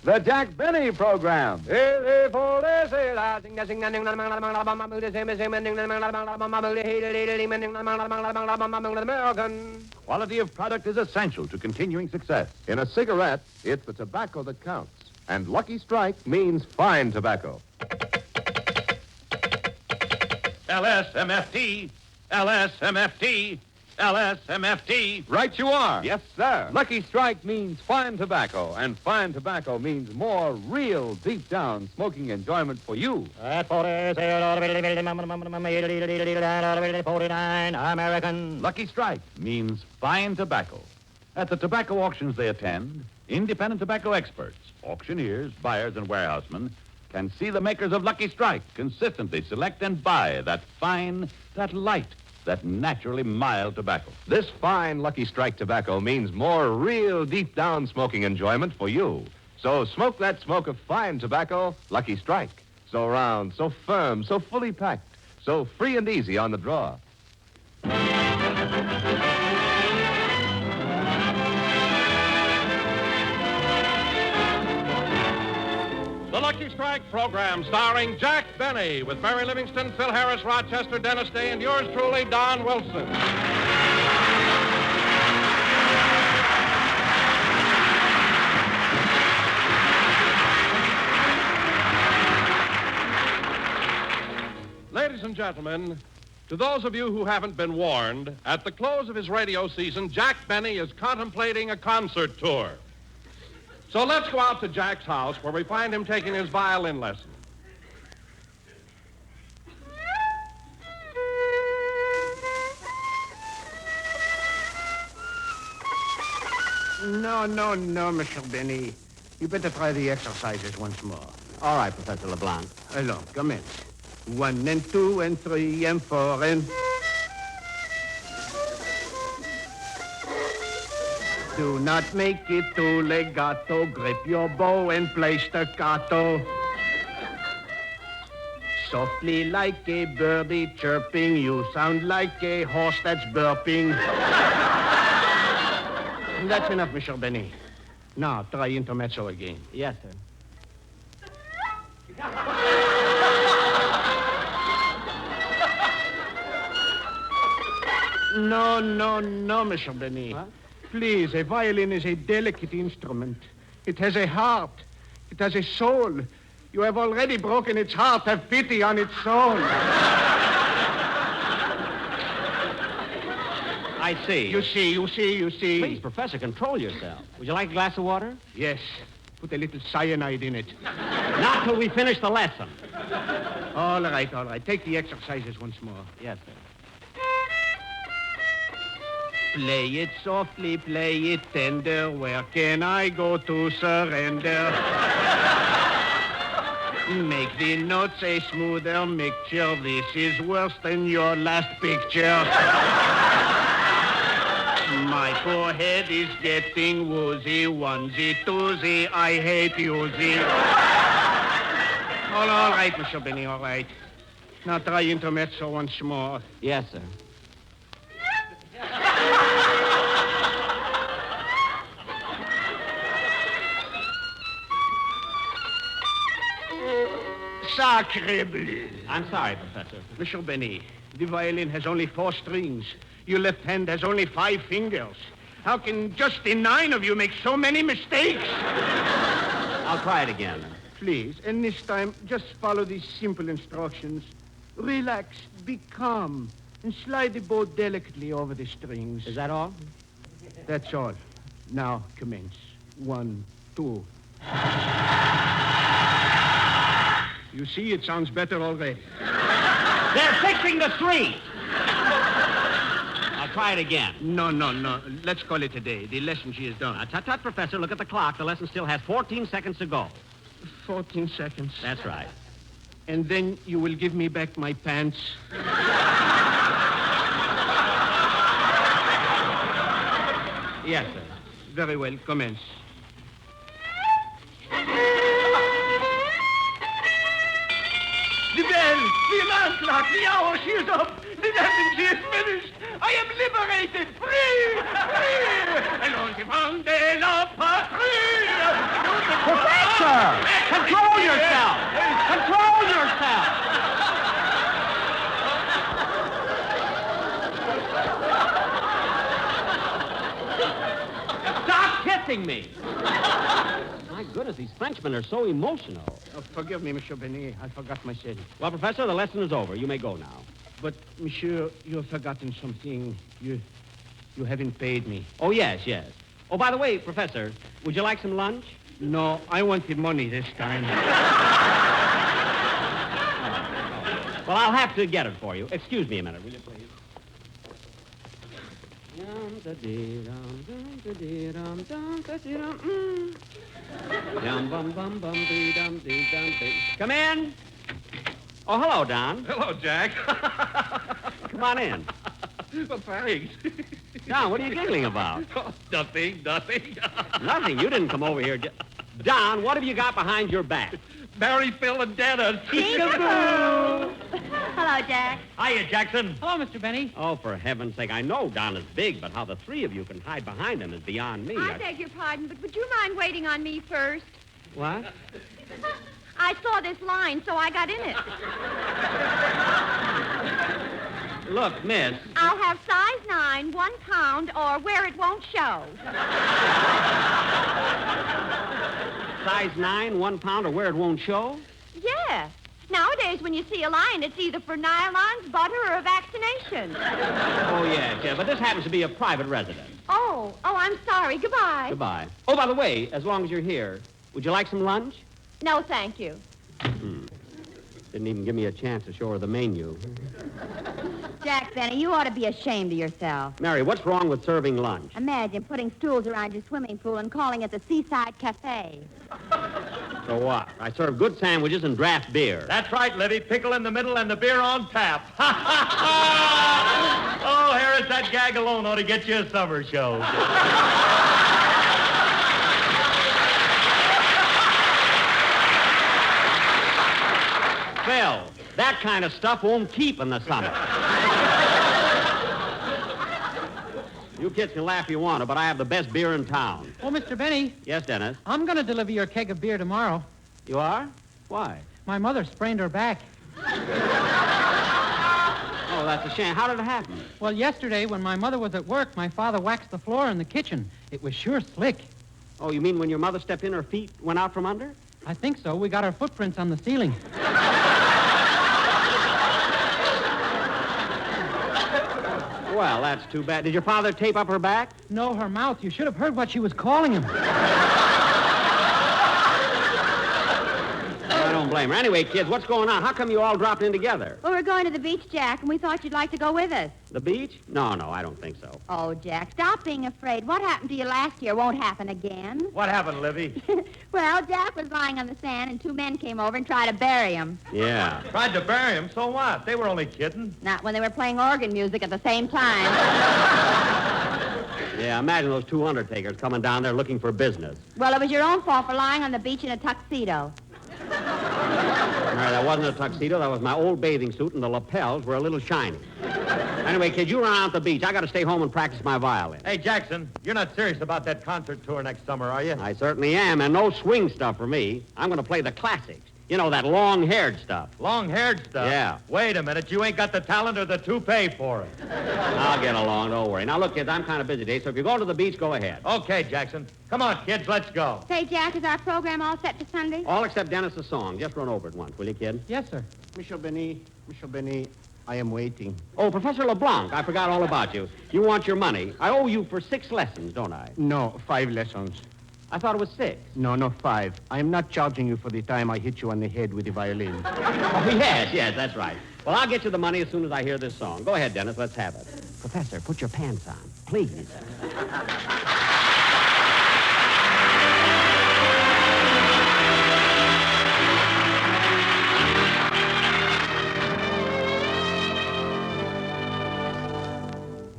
The Jack Benny Program. Quality of product is essential to continuing success. In a cigarette, it's the tobacco that counts. And Lucky Strike means fine tobacco. LSMFT, LSMFT, LSMFT. Right you are. Yes, sir. Lucky Strike means fine tobacco, and fine tobacco means more real, deep-down smoking enjoyment for you. At 49 American. Lucky Strike means fine tobacco. At the tobacco auctions they attend, independent tobacco experts, auctioneers, buyers, and warehousemen can see the makers of Lucky Strike consistently select and buy that fine, that light, that naturally mild tobacco. This fine Lucky Strike tobacco means more real, deep-down smoking enjoyment for you. So smoke that smoke of fine tobacco, Lucky Strike. So round, so firm, so fully packed, so free and easy on the draw. The Lucky Strike program starring Jack Benny with Mary Livingston, Phil Harris, Rochester, Dennis Day, and yours truly, Don Wilson. Ladies and gentlemen, to those of you who haven't been warned, at the close of his radio season, Jack Benny is contemplating a concert tour. So let's go out to Jack's house where we find him taking his violin lesson. No, Mr. Benny. You better try the exercises once more. All right, Professor LeBlanc. Allons, commence. 1 and 2 and 3 and 4 and... Do not make it too legato. Grip your bow and play staccato. Softly like a birdie chirping, you sound like a horse that's burping. That's enough, Mr. Benny. Now, try intermezzo again. Yes, sir. No, Mr. Benny. What? Please, a violin is a delicate instrument. It has a heart. It has a soul. You have already broken its heart. Have pity on its soul. I see. You see. Please, Professor, control yourself. Would you like a glass of water? Yes. Put a little cyanide in it. Not till we finish the lesson. All right. Take the exercises once more. Yes, sir. Play it softly, play it tender. Where can I go to surrender? Make the notes a smoother mixture. This is worse than your last picture. My forehead is getting woozy. Onesie, twosie, I hate yousie. All right, Mr. Benny, all right. Now try intermezzo once more. Yes, sir. Sacre bleu. I'm sorry, Professor. Mr. Benny, the violin has only 4 strings. Your left hand has only 5 fingers. How can just the 9 of you make so many mistakes? I'll try it again. Please, and this time, just follow these simple instructions. Relax, be calm, and slide the bow delicately over the strings. Is that all? That's all. Now, commence. 1, 2. You see, it sounds better already. They're fixing the string. I'll try it again. No. Let's call it a day. The lesson she is done. Tut, Professor. Look at the clock. The lesson still has 14 seconds to go. 14 seconds. That's right. And then you will give me back my pants. Yes, sir. Very well. Commence. The bell, the alarm clock, the hour, she is up. The lesson, she is finished. I am liberated, free. Allons, je prends de la patrie. Control yourself! Control yourself! Stop kissing me! My goodness, these Frenchmen are so emotional. Oh, forgive me, Monsieur Benet. I forgot myself. Well, Professor, the lesson is over. You may go now. But, Monsieur, you have forgotten something. You haven't paid me. Oh, yes, yes. Oh, by the way, Professor, would you like some lunch? No, I wanted money this time. Well, I'll have to get it for you. Excuse me a minute, will you, please? Come in. Oh, hello, Don. Hello, Jack. Come on in. Well, thanks. Don, what are you giggling about? Oh, nothing. Nothing. You didn't come over here. Don, what have you got behind your back? Mary, Phil, and Dennis. Hello, Jack. Hiya, Jackson. Hello, Mr. Benny. Oh, for heaven's sake, I know Don is big, but how the three of you can hide behind him is beyond me. I beg your pardon, but would you mind waiting on me first? What? I saw this line, so I got in it. Look, miss. I'll have size 9, 1 pound, or where it won't show. Size 9, 1 pound, or where it won't show? Yeah. Nowadays, when you see a line, it's either for nylons, butter, or a vaccination. Oh, yes, yeah, but this happens to be a private residence. Oh, I'm sorry. Goodbye. Goodbye. Oh, by the way, as long as you're here, would you like some lunch? No, thank you. Didn't even give me a chance to show her the menu. Jack Benny, you ought to be ashamed of yourself. Mary, what's wrong with serving lunch? Imagine putting stools around your swimming pool and calling it the Seaside Cafe. So what? I serve good sandwiches and draft beer. That's right, Libby. Pickle in the middle and the beer on tap. Oh, Harris, that gag alone ought to get you a summer show. Phil, that kind of stuff won't keep in the summer. You kids can laugh if you want to, but I have the best beer in town. Oh, Mr. Benny, Yes, Dennis? I'm going to deliver your keg of beer tomorrow. You are? Why? My mother sprained her back. Oh, that's a shame. How did it happen? Well, yesterday, when my mother was at work, my father waxed the floor in the kitchen. It was sure slick. Oh, you mean when your mother stepped in, her feet went out from under? I think so. We got her footprints on the ceiling. Well, that's too bad. Did your father tape up her back? No, her mouth. You should have heard what she was calling him. I don't blame her. Anyway, kids, what's going on? How come you all dropped in together? Well, we're going to the beach, Jack, and we thought you'd like to go with us. The beach? No, I don't think so. Oh, Jack, stop being afraid. What happened to you last year won't happen again. What happened, Livy? Well, Jack was lying on the sand, and 2 men came over and tried to bury him. Yeah. Tried to bury him, so what? They were only kidding. Not when they were playing organ music at the same time. Yeah, imagine those 2 undertakers coming down there looking for business. Well, it was your own fault for lying on the beach in a tuxedo. Mary, that wasn't a tuxedo. That was my old bathing suit, and the lapels were a little shiny. Anyway, kid, you run out the beach. I got to stay home and practice my violin. Hey, Jackson, you're not serious about that concert tour next summer, are you? I certainly am, and no swing stuff for me. I'm going to play the classics. You know, that long-haired stuff. Long-haired stuff? Yeah. Wait a minute. You ain't got the talent or the toupee for it. I'll get along. Don't worry. Now, look, kids, I'm kind of busy today, so if you're going to the beach, go ahead. Okay, Jackson. Come on, kids, let's go. Say, Jack, is our program all set for Sunday? All except Dennis's song. Just run over it once, will you, kid? Yes, sir. Monsieur Benet, I am waiting. Oh, Professor LeBlanc, I forgot all about you. You want your money. I owe you for 6 lessons, don't I? No, 5 lessons. I thought it was 6. No, 5. I am not charging you for the time I hit you on the head with the violin. Oh, yes, that's right. Well, I'll get you the money as soon as I hear this song. Go ahead, Dennis, let's have it. Professor, put your pants on, please.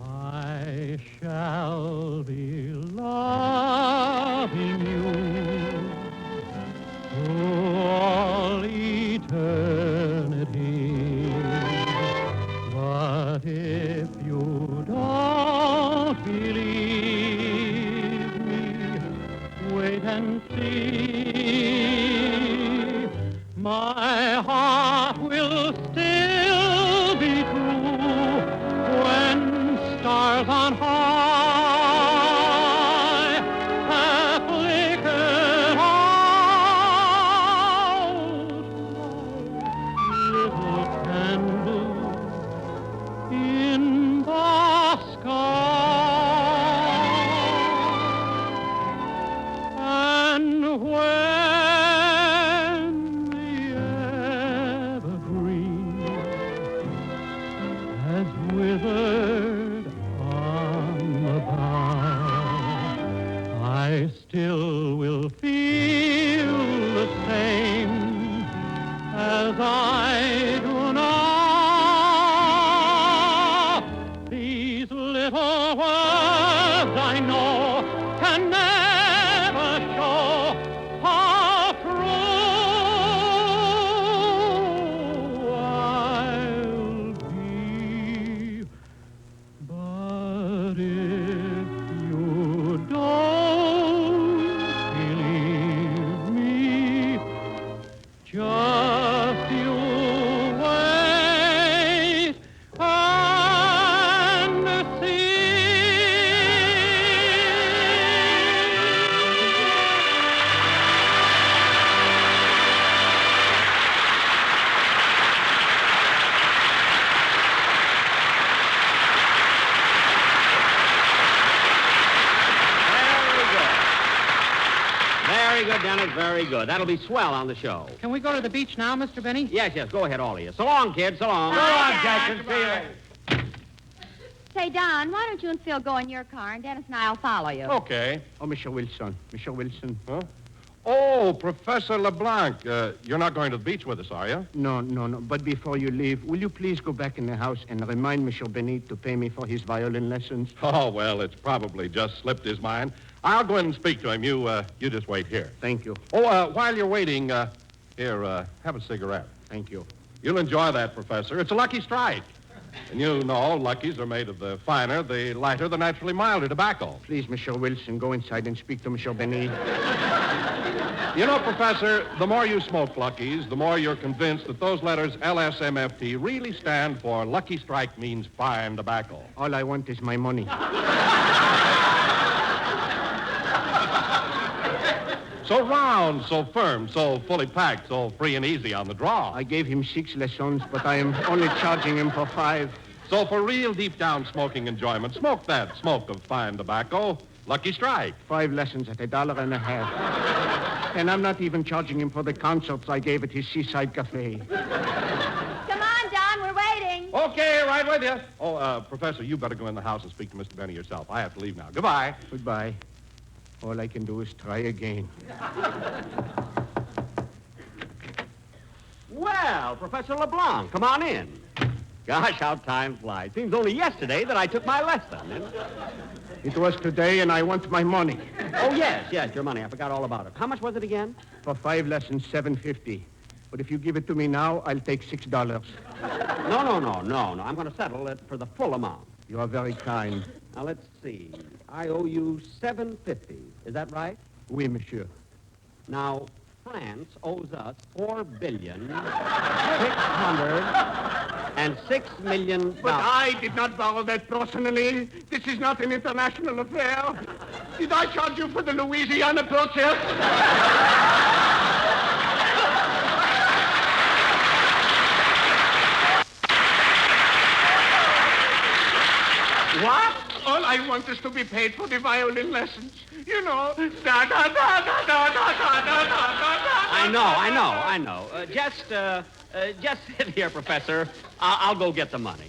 I shall be loving you through all eternity. But if you don't believe my heart will still be true when stars on high have flickered out little candle in the sky. And when the evergreen has withered on the bough, I still will feel the same as I do now. These little words I know can never show how true I'll be. But if you don't believe me, just you wait and see. Very good, Dennis, very good. That'll be swell on the show. Can we go to the beach now, Mr. Benny? Yes, go ahead, all of you. So long, kids, so long. Go on, Jackson. See you later. Say, Don, why don't you and Phil go in your car, and Dennis and I'll follow you. Okay. Oh, Mr. Wilson. Mr. Wilson. Huh? Oh, Professor LeBlanc. You're not going to the beach with us, are you? No. But before you leave, will you please go back in the house and remind Mr. Benny to pay me for his violin lessons? Oh, well, it's probably just slipped his mind. I'll go in and speak to him. You just wait here. Thank you. Oh, while you're waiting, here, have a cigarette. Thank you. You'll enjoy that, Professor. It's a lucky strike. And you know, luckies are made of the finer, the lighter, the naturally milder tobacco. Please, Mr. Wilson, go inside and speak to Mr. Benny. You know, Professor, the more you smoke luckies, the more you're convinced that those letters LSMFT really stand for Lucky Strike means fine tobacco. All I want is my money. So round, so firm, so fully packed, so free and easy on the draw. I gave him 6 lessons, but I am only charging him for 5. So for real deep down smoking enjoyment, smoke that smoke of fine tobacco, Lucky Strike. 5 lessons at $1.50. And I'm not even charging him for the concerts I gave at his seaside cafe. Come on, Don, we're waiting. Okay, right with you. Oh, Professor, you better go in the house and speak to Mr. Benny yourself. I have to leave now. Goodbye. Goodbye. All I can do is try again. Well, Professor LeBlanc, come on in. Gosh, how time flies. Seems only yesterday that I took my lesson. It was today, and I want my money. Oh, yes, your money. I forgot all about it. How much was it again? For 5 lessons, $7.50. But if you give it to me now, I'll take $6. No. I'm going to settle it for the full amount. You are very kind. Now, let's see. I owe you $7.50. Is that right? Oui, monsieur. Now, France owes us $4,606,000,000. But I did not borrow that personally. This is not an international affair. Did I charge you for the Louisiana protest? What? All I want is to be paid for the violin lessons. You know, I know. Just sit here, Professor. I'll go get the money.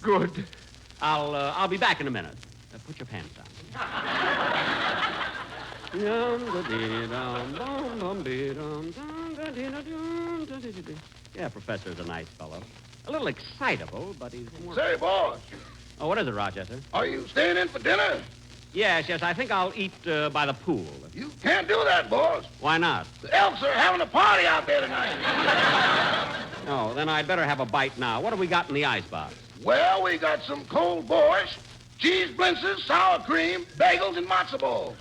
Good. I'll be back in a minute. Put your pants on. Yeah, Professor's a nice fellow. A little excitable, but he's more... Say, boss, Oh, what is it, Rochester? are you staying in for dinner? Yes, I think I'll eat by the pool. You can't do that, boss. Why not? The Elks are having a party out there tonight. Oh, then I'd better have a bite now. What have we got in the icebox? Well, we got some cold borscht, cheese blintzes, sour cream, bagels, and matzo balls.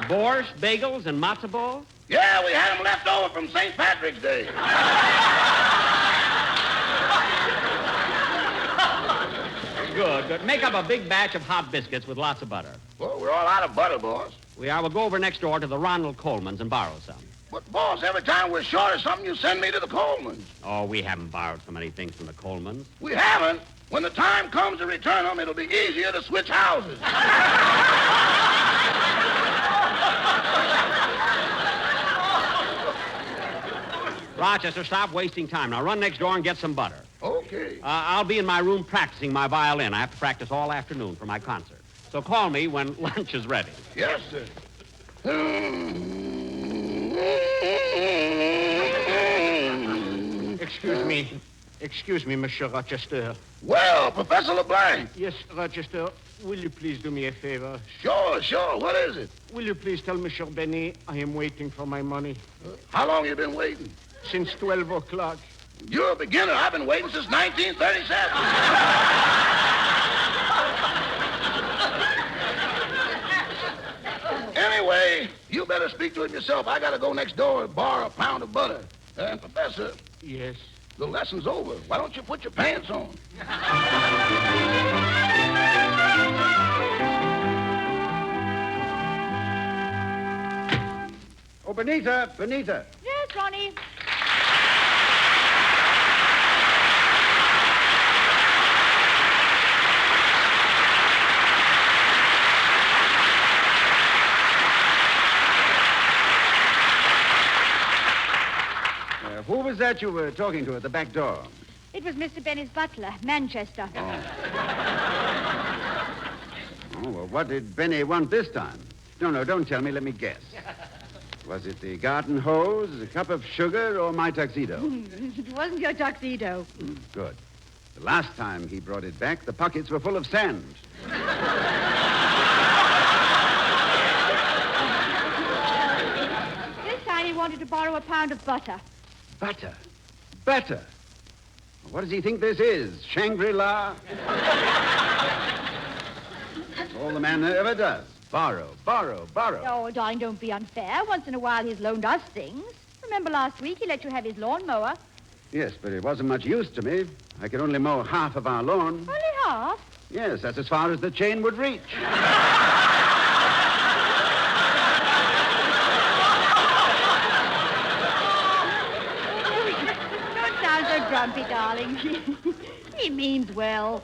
Borscht, bagels, and matzo balls? Yeah, we had them left over from St. Patrick's Day. Good. Make up a big batch of hot biscuits with lots of butter. Well, we're all out of butter, boss. We'll go over next door to the Ronald Colmans and borrow some. But, boss, every time we're short of something, you send me to the Colemans. Oh, we haven't borrowed so many things from the Colmans. We haven't. When the time comes to return them, it'll be easier to switch houses. Rochester, stop wasting time. Now run next door and get some butter. Okay. I'll be in my room practicing my violin. I have to practice all afternoon for my concert. So call me when lunch is ready. Yes, sir. Excuse me, Monsieur Rochester. Well, Professor LeBlanc. Yes, Rochester, will you please do me a favor? Sure. What is it? Will you please tell Monsieur Benny I am waiting for my money? How long you been waiting? Since 12 o'clock. You're a beginner. I've been waiting since 1937. Anyway, you better speak to him yourself. I gotta go next door and borrow a pound of butter. And, Professor, Yes. the lesson's over. Why don't you put your pants on? Oh, Benita. Yes, Ronnie. Who was that you were talking to at the back door? It was Mr. Benny's butler, Manchester. Oh, well, what did Benny want this time? No, don't tell me. Let me guess. Was it the garden hose, a cup of sugar, or my tuxedo? It wasn't your tuxedo. Good. The last time he brought it back, the pockets were full of sand. This time he wanted to borrow a pound of butter. Butter. What does he think this is? Shangri-La? That's all the man ever does. Borrow. Oh, darling, don't be unfair. Once in a while he's loaned us things. Remember last week he let you have his lawnmower? Yes, but it wasn't much use to me. I could only mow half of our lawn. Only half? Yes, that's as far as the chain would reach. Don't sound so grumpy, darling. He means well.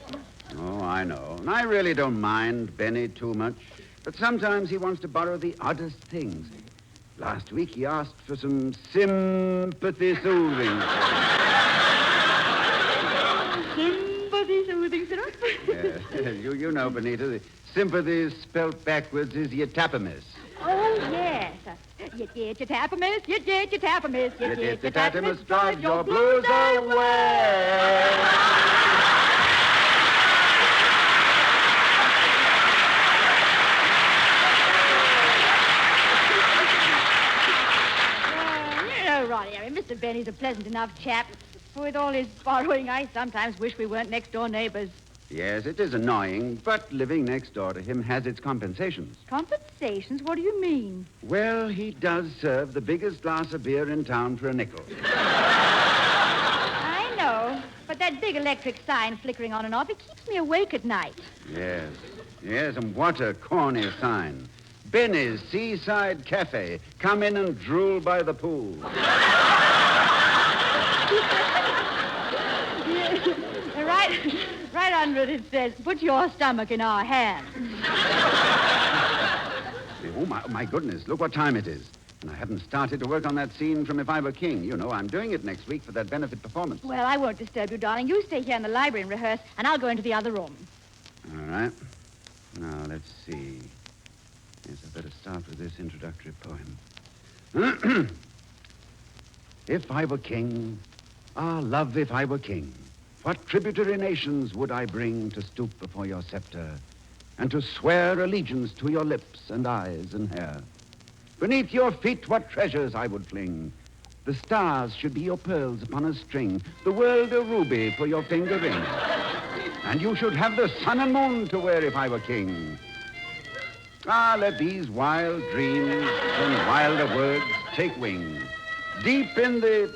Oh, I know. And I really don't mind Benny too much. But sometimes he wants to borrow the oddest things. Last week he asked for some sympathy soothing. Sympathy soothing syrup? You know, Benita, the sympathy spelt backwards is yatapamis. Oh, yes. Yit-yit-yatapamis, yit-yit-yatapamis, Yatapamis drives your blues away. Ronnie, Mr. Benny's a pleasant enough chap. With all his borrowing, I sometimes wish we weren't next-door neighbors. Yes, it is annoying, but living next door to him has its compensations. Compensations? What do you mean? Well, he does serve the biggest glass of beer in town for a nickel. I know, but that big electric sign flickering on and off, it keeps me awake at night. Yes, and what a corny sign. Benny's Seaside Cafe. Come in and drool by the pool. Right under it says, put your stomach in our hands. Oh, my goodness. Look what time it is. And I haven't started to work on that scene from If I Were King. You know, I'm doing it next week for that benefit performance. Well, I won't disturb you, darling. You stay here in the library and rehearse, and I'll go into the other room. All right. Now, let's see. Yes, I better start with this introductory poem. If I were king, love, if I were king, what tributary nations would I bring to stoop before your scepter and to swear allegiance to your lips and eyes and hair? Beneath your feet, what treasures I would fling. The stars should be your pearls upon a string, the world a ruby for your finger ring. And you should have the sun and moon to wear if I were king. Let these wild dreams and wilder words take wing. Deep in the...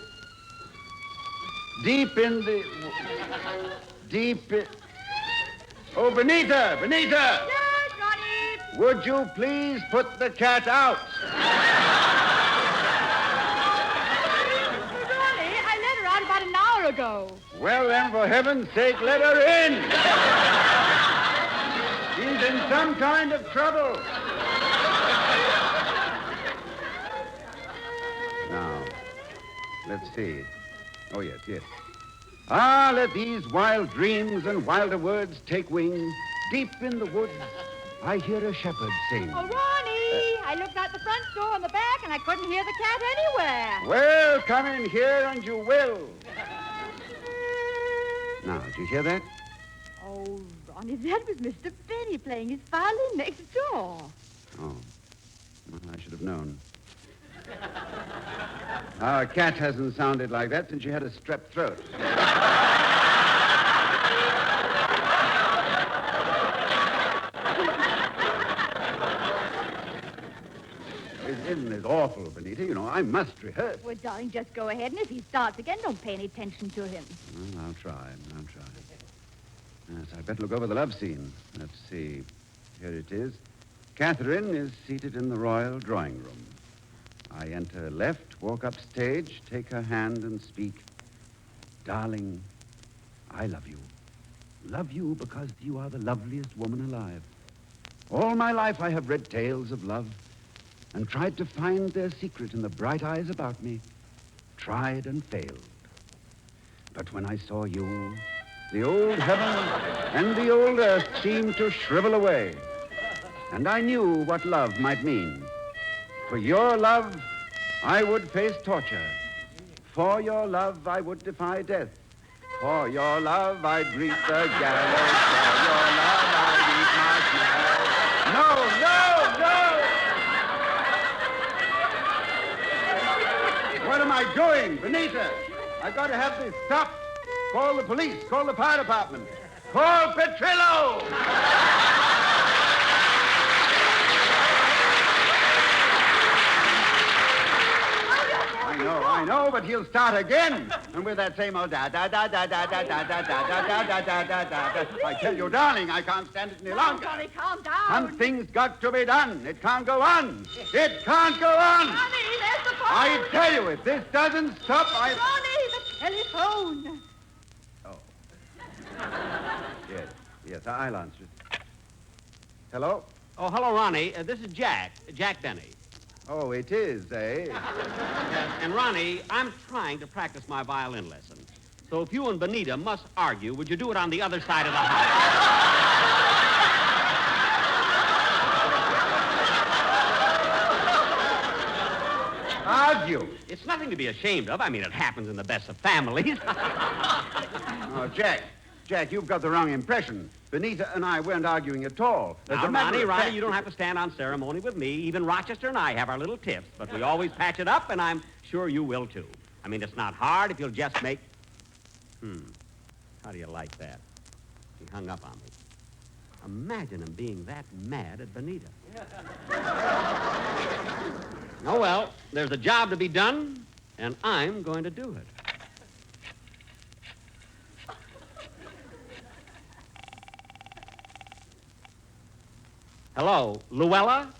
Oh, Benita! Yes, Ronnie. Would you please put the cat out? Ronnie, I let her out about an hour ago. Well, then, for heaven's sake, let her in! She's in some kind of trouble. Now, let's see. Oh, yes. Ah, let these wild dreams and wilder words take wing. Deep in the woods, I hear a shepherd sing. Oh, Ronnie, I looked out the front door and the back, and I couldn't hear the cat anywhere. Well, come in here and you will. Now, did you hear that? Oh, Ronnie, that was Mr. Benny playing his violin next door. Oh, well, I should have known. Our cat hasn't sounded like that since she had a strep throat. Isn't it awful, Benita? You know, I must rehearse. Well, darling, just go ahead, and if he starts again, don't pay any attention to him. Well, I'll try. Yes, I'd better look over the love scene. Let's see. Here it is. Catherine is seated in the royal drawing room. I enter left, walk up stage, take her hand and speak. Darling, I love you. Love you because you are the loveliest woman alive. All my life I have read tales of love and tried to find their secret in the bright eyes about me. Tried and failed. But when I saw you, the old heaven and the old earth seemed to shrivel away. And I knew what love might mean. For your love, I would face torture. For your love, I would defy death. For your love, I'd greet the gallows. For your love, I'd eat marshmallows. No! What am I doing, Benita? I've got to have this stopped. Call the police. Call the fire department. Call Petrillo! I know, but he'll start again. And with that same old da-da-da-da-da-da-da-da-da-da-da-da-da-da. I tell you, darling, I can't stand it any longer. Ronnie, calm down. Something's got to be done. It can't go on. It can't go on. Ronnie, there's the phone. I tell you, if this doesn't stop, Ronnie, the telephone. Oh. Yes, I'll answer it. Hello? Oh, hello, Ronnie. This is Jack Benny. Oh, it is, eh? And, Ronnie, I'm trying to practice my violin lesson. So if you and Benita must argue, would you do it on the other side of the house? Argue? It's nothing to be ashamed of. I mean, it happens in the best of families. Oh, Jack, you've got the wrong impression. Benita and I weren't arguing at all. Now, Ronnie, you don't have to stand on ceremony with me. Even Rochester and I have our little tips, but we always patch it up, and I'm sure you will, too. I mean, it's not hard if you'll just make... How do you like that? He hung up on me. Imagine him being that mad at Benita. Oh, well, there's a job to be done, and I'm going to do it. Hello, Luella?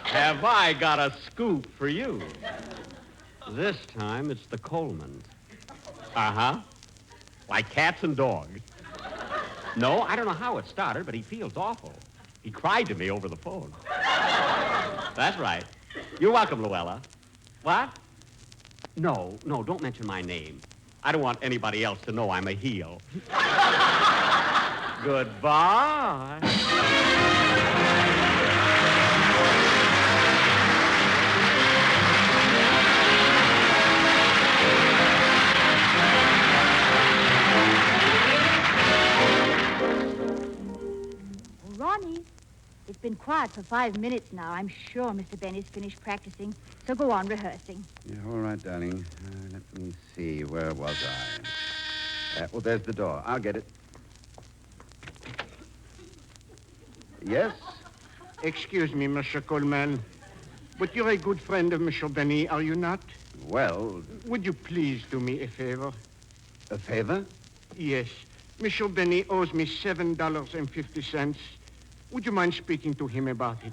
Have I got a scoop for you? This time it's the Colmans. Uh-huh. Like cats and dogs. No, I don't know how it started, but he feels awful. He cried to me over the phone. That's right. You're welcome, Luella. What? No, don't mention my name. I don't want anybody else to know I'm a heel. Goodbye. Oh, Ronnie, it's been quiet for 5 minutes now. I'm sure Mr. Benny's finished practicing. So go on rehearsing. Yeah, all right, darling. Let me see. Where was I? Well, there's the door. I'll get it. Yes? Excuse me, Monsieur Colman, but you're a good friend of Monsieur Benny, are you not? Well, Would you please do me a favor? a favor? Yes. Monsieur Benny owes me $7.50. Would you mind speaking to him about it?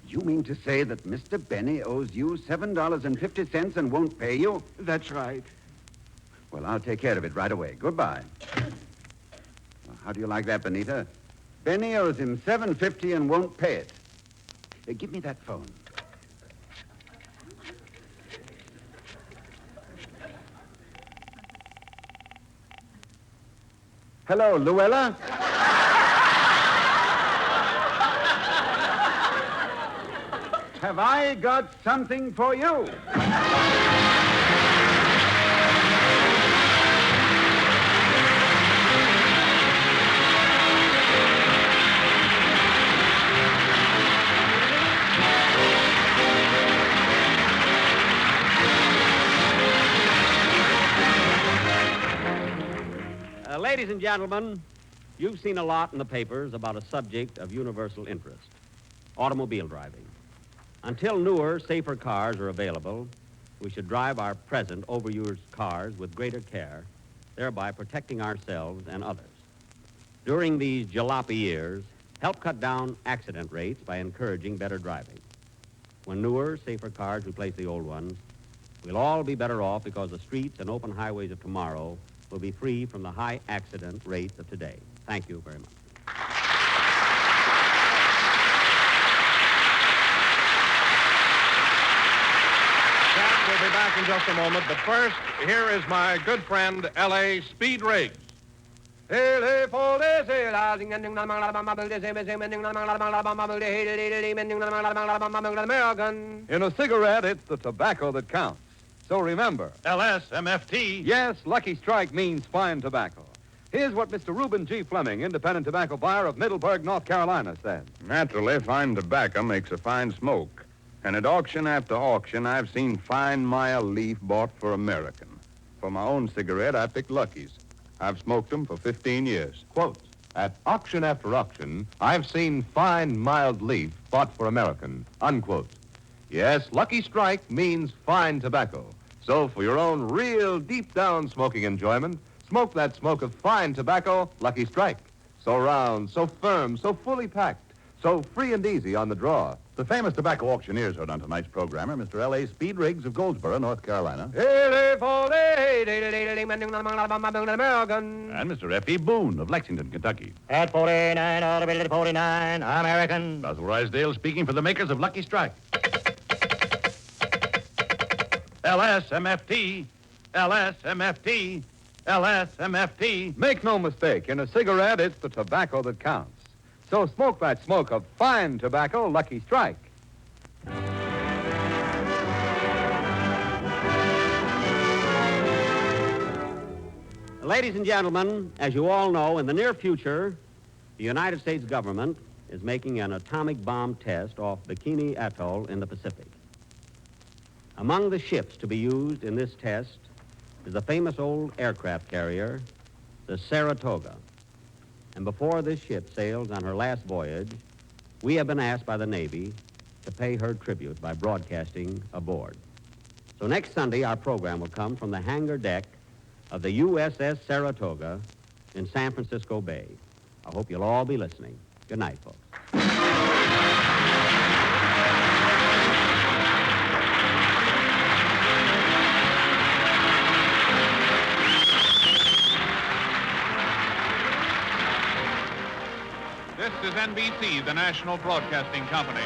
You mean to say that Mr. Benny owes you $7.50 and won't pay you? That's right. Well, I'll take care of it right away. Goodbye. Well, how do you like that, Benita? Benny owes him $7.50 and won't pay it. Give me that phone. Hello, Luella? Have I got something for you? Ladies and gentlemen, you've seen a lot in the papers about a subject of universal interest, automobile driving. Until newer, safer cars are available, we should drive our present, overused cars with greater care, thereby protecting ourselves and others. During these jalopy years, help cut down accident rates by encouraging better driving. When newer, safer cars replace the old ones, we'll all be better off because the streets and open highways of tomorrow will be free from the high accident rates of today. Thank you very much. Jack will be back in just a moment, but first, here is my good friend, L.A. Speed Riggs. In a cigarette, it's the tobacco that counts. So remember, LSMFT. yes, Lucky Strike means fine tobacco. Here's what Mr. Reuben G. Fleming, independent tobacco buyer of Middleburg, North Carolina, said. Naturally, fine tobacco makes a fine smoke. And at auction after auction, I've seen fine mild leaf bought for American. For my own cigarette, I picked Lucky's. I've smoked them for 15 years. Quote, at auction after auction, I've seen fine mild leaf bought for American, unquote. Yes, Lucky Strike means fine tobacco. So for your own real deep-down smoking enjoyment, smoke that smoke of fine tobacco, Lucky Strike. So round, so firm, so fully packed, so free and easy on the draw. The famous tobacco auctioneers heard on tonight's program are Mr. L.A. Speed Riggs of Goldsboro, North Carolina, and Mr. F.E. Boone of Lexington, Kentucky. At 49, automated at 49, American. Basil Rysdale speaking for the makers of Lucky Strike. LSMFT, LSMFT, LSMFT. Make no mistake, in a cigarette, it's the tobacco that counts. So smoke that smoke of fine tobacco, Lucky Strike. Ladies and gentlemen, as you all know, in the near future, the United States government is making an atomic bomb test off Bikini Atoll in the Pacific. Among the ships to be used in this test is the famous old aircraft carrier, the Saratoga. And before this ship sails on her last voyage, we have been asked by the Navy to pay her tribute by broadcasting aboard. So next Sunday, our program will come from the hangar deck of the USS Saratoga in San Francisco Bay. I hope you'll all be listening. Good night, folks. This is NBC, the national broadcasting company.